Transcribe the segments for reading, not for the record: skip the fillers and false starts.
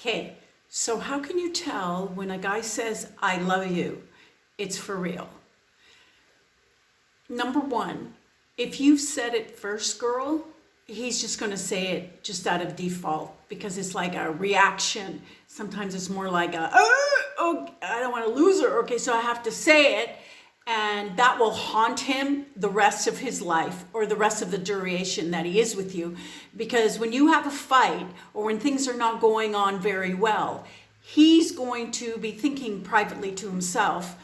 Okay, so how can you tell when a guy says, I love you, it's for real? Number one, if you've said it first, girl, he's just going to say it just out of default because it's like a reaction. Sometimes it's more like oh, I don't want to lose her. Okay, so I have to say it. And that will haunt him the rest of his life or the rest of the duration that he is with you. Because when you have a fight or when things are not going on very well, he's going to be thinking privately to himself,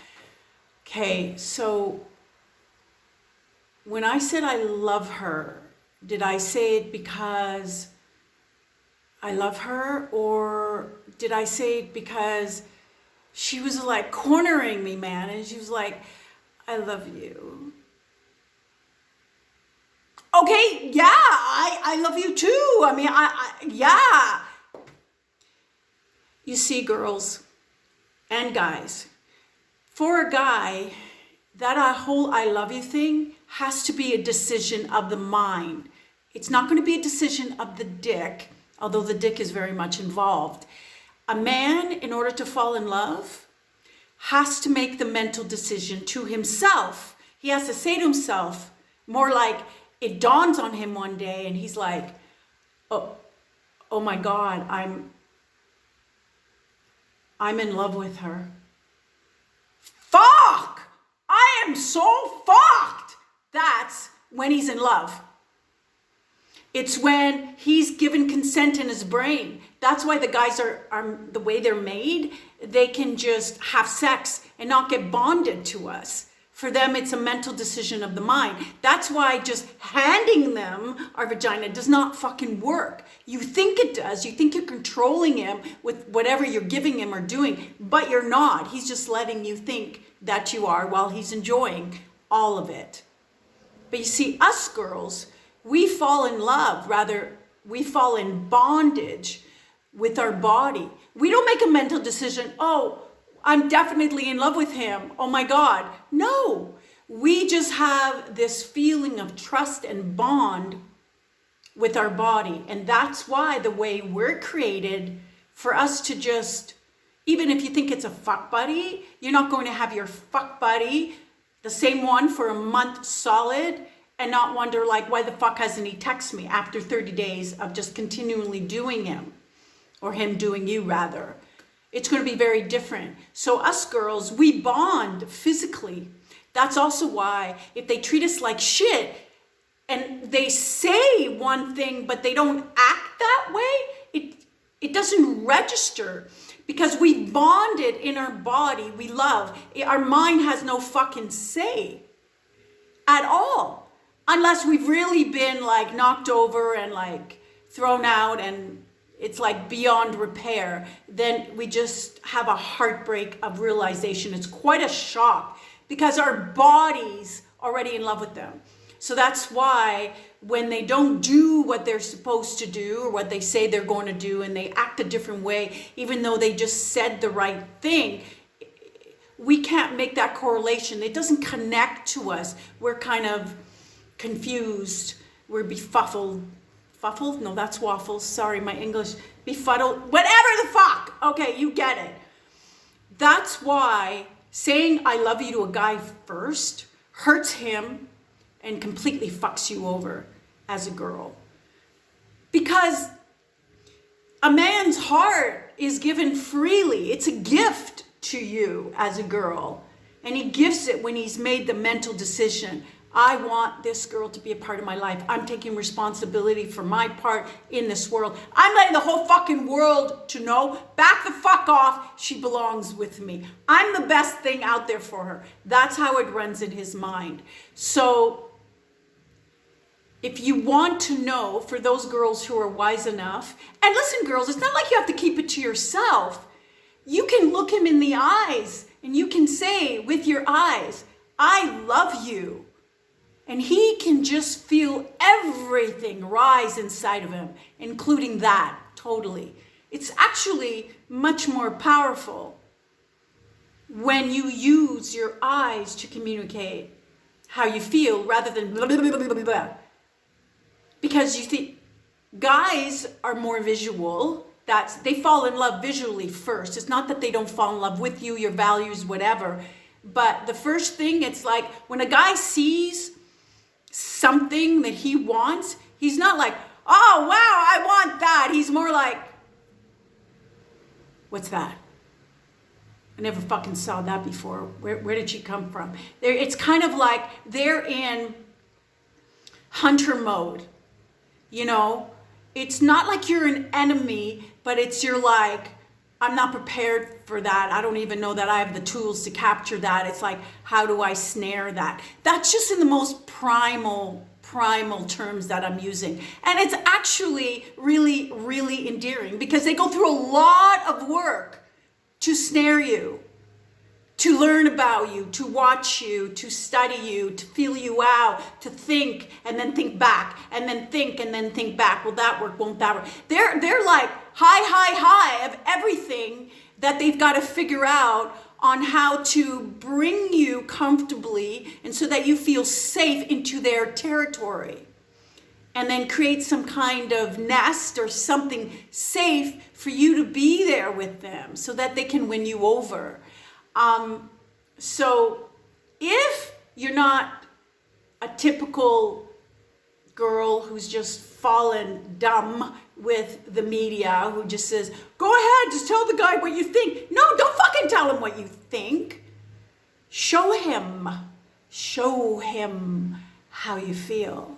okay, so when I said I love her, did I say it because I love her, or did I say it because she was like cornering me, man, and she was like, I love you. Okay, yeah, I love you too. I mean, yeah. You see, girls and guys, for a guy, that whole I love you thing has to be a decision of the mind. It's not going to be a decision of the dick, although the dick is very much involved. A man, in order to fall in love, has to make the mental decision to himself. He has to say to himself, more like it dawns on him one day and he's like, oh my God, I'm in love with her. Fuck! I am so fucked! That's when he's in love. It's when he's given consent in his brain. That's why the guys are the way they're made. They can just have sex and not get bonded to us. For them, it's a mental decision of the mind. That's why just handing them our vagina does not fucking work. You think it does. You think you're controlling him with whatever you're giving him or doing, but you're not. He's just letting you think that you are while he's enjoying all of it. But you see, us girls, we fall in love, rather, we fall in bondage with our body. We don't make a mental decision, oh, I'm definitely in love with him. Oh my God. No, we just have this feeling of trust and bond with our body. And that's why the way we're created, for us to just, even if you think it's a fuck buddy, you're not going to have your fuck buddy, the same one for a month solid, and not wonder like, why the fuck hasn't he texted me after 30 days of just continually doing him, or him doing you rather. It's going to be very different. So us girls, we bond physically. That's also why if they treat us like shit and they say one thing, but they don't act that way, it doesn't register because we bonded in our body. We love. Our mind has no fucking say at all. Unless we've really been like knocked over and like thrown out and it's like beyond repair, then we just have a heartbreak of realization. It's quite a shock because our body's already in love with them. So that's why when they don't do what they're supposed to do or what they say they're going to do and they act a different way, even though they just said the right thing, we can't make that correlation. It doesn't connect to us. We're kind of confused. We're befuddled. Fuffled? No, that's waffles. Sorry, my English. Befuddled. Whatever the fuck. Okay, you get it. That's why saying I love you to a guy first hurts him and completely fucks you over as a girl. Because a man's heart is given freely. It's a gift to you as a girl. And he gives it when he's made the mental decision. I want this girl to be a part of my life. I'm taking responsibility for my part in this world. I'm letting the whole fucking world to know, back the fuck off, she belongs with me. I'm the best thing out there for her. That's how it runs in his mind. So if you want to know, for those girls who are wise enough, and listen girls, it's not like you have to keep it to yourself. You can look him in the eyes and you can say with your eyes, I love you. And he can just feel everything rise inside of him, including that, totally. It's actually much more powerful when you use your eyes to communicate how you feel rather than blah, blah, blah, blah, blah. Because you think guys are more visual, they fall in love visually first. It's not that they don't fall in love with you, your values, whatever. But the first thing, it's like when a guy sees something that he wants, he's not like, oh, wow, I want that. He's more like, what's that? I never fucking saw that before. Where did she come from? It's kind of like they're in hunter mode, you know? It's not like you're an enemy, but you're like, I'm not prepared for that. I don't even know that I have the tools to capture that. It's like, how do I snare that? That's just in the most primal terms that I'm using. And it's actually really, really endearing because they go through a lot of work to snare you, to learn about you, to watch you, to study you, to feel you out, to think and then think back, and then think and then think back. Will that work? Won't that work? They're like high of everything that they've got to figure out on how to bring you comfortably and so that you feel safe into their territory. And then create some kind of nest or something safe for you to be there with them so that they can win you over. So if you're not a typical girl who's just fallen dumb with the media, who just says, go ahead, just tell the guy what you think. No, don't fucking tell him what you think. Show him how you feel.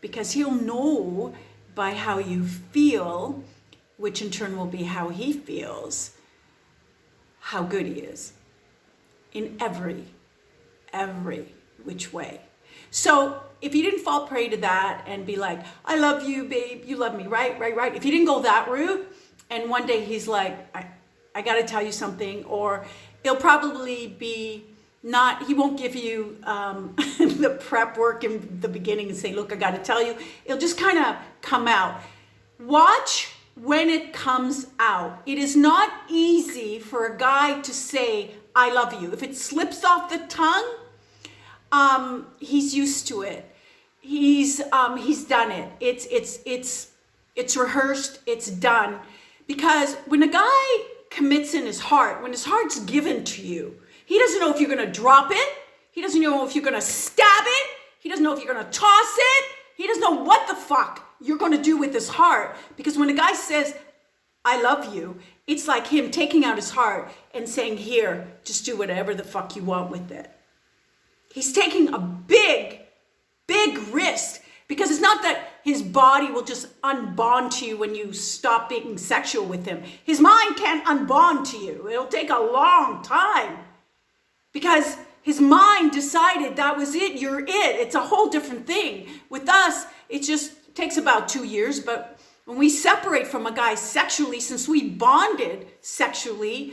Because he'll know by how you feel, which in turn will be how he feels, how good he is in every which way. So if you didn't fall prey to that and be like, I love you, babe, you love me, right? If you didn't go that route, and one day he's like, I got to tell you something, or it'll probably be he won't give you the prep work in the beginning and say, look, I got to tell you. It'll just kind of come out. Watch when it comes out. It is not easy for a guy to say, I love you. If it slips off the tongue, he's used to it. He's done it. It's rehearsed. It's done. Because when a guy commits in his heart, when his heart's given to you, he doesn't know if you're going to drop it. He doesn't know if you're going to stab it. He doesn't know if you're going to toss it. He doesn't know what the fuck you're going to do with his heart. Because when a guy says, I love you, it's like him taking out his heart and saying, here, just do whatever the fuck you want with it. He's taking a big risk. Because it's not that his body will just unbond to you when you stop being sexual with him. His mind can't unbond to you. It'll take a long time. Because his mind decided that was it, you're it. It's a whole different thing. With us, it just takes about 2 years. But when we separate from a guy sexually, since we bonded sexually,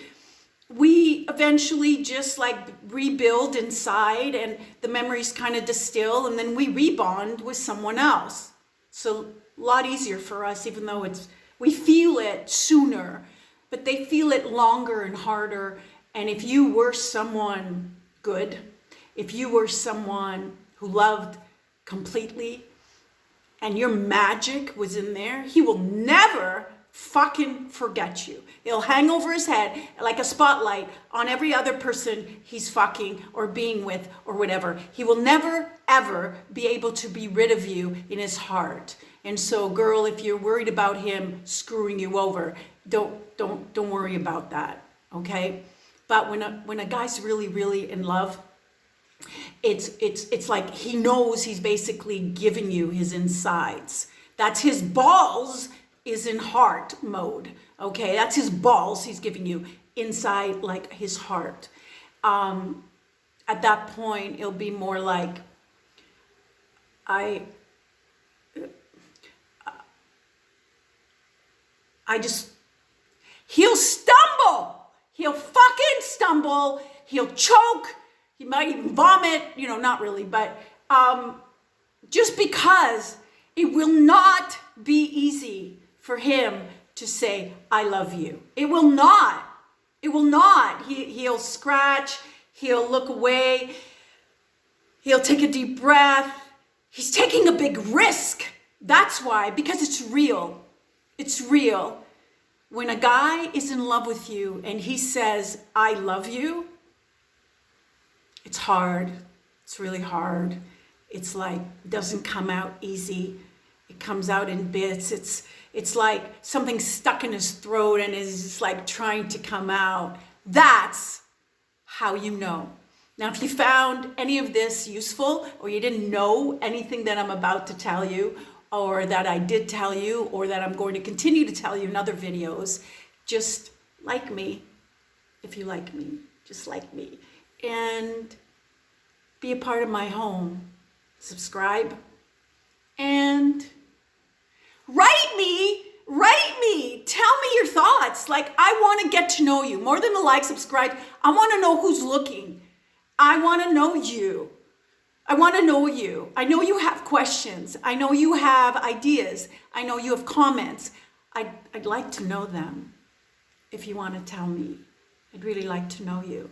we eventually just like rebuild inside and the memories kind of distill, and then we rebond with someone else. So a lot easier for us, even though we feel it sooner, but they feel it longer and harder. And if you were someone good, if you were someone who loved completely and your magic was in there, he will never fucking forget you. It'll hang over his head like a spotlight on every other person he's fucking or being with or whatever. He will never, ever be able to be rid of you in his heart. And so, girl, if you're worried about him screwing you over, don't worry about that, okay? But when a guy's really, really in love, it's like he knows he's basically giving you his insides. That's his balls is in heart mode, okay? That's his balls he's giving you inside, like his heart. At that point, it'll be more like, he'll stumble. He'll fucking stumble. He'll choke. He might even vomit, not really, but just because it will not be easy for him to say, I love you. It will not. It will not. He'll scratch. He'll look away. He'll take a deep breath. He's taking a big risk. That's why, because it's real. It's real. When a guy is in love with you and he says, I love you, it's hard. It's really hard. It's like, doesn't come out easy. It comes out in bits. It's like something stuck in his throat and is just like trying to come out. That's how you know. Now, if you found any of this useful, or you didn't know anything that I'm about to tell you, or that I did tell you, or that I'm going to continue to tell you in other videos, just like me, if you like me, just like me, and be a part of my home. Subscribe and write me, tell me your thoughts. Like, I want to get to know you more than the like, subscribe. I want to know who's looking. I want to know you. I want to know you. I know you have questions. I know you have ideas. I know you have comments. I'd like to know them. If you want to tell me, I'd really like to know you.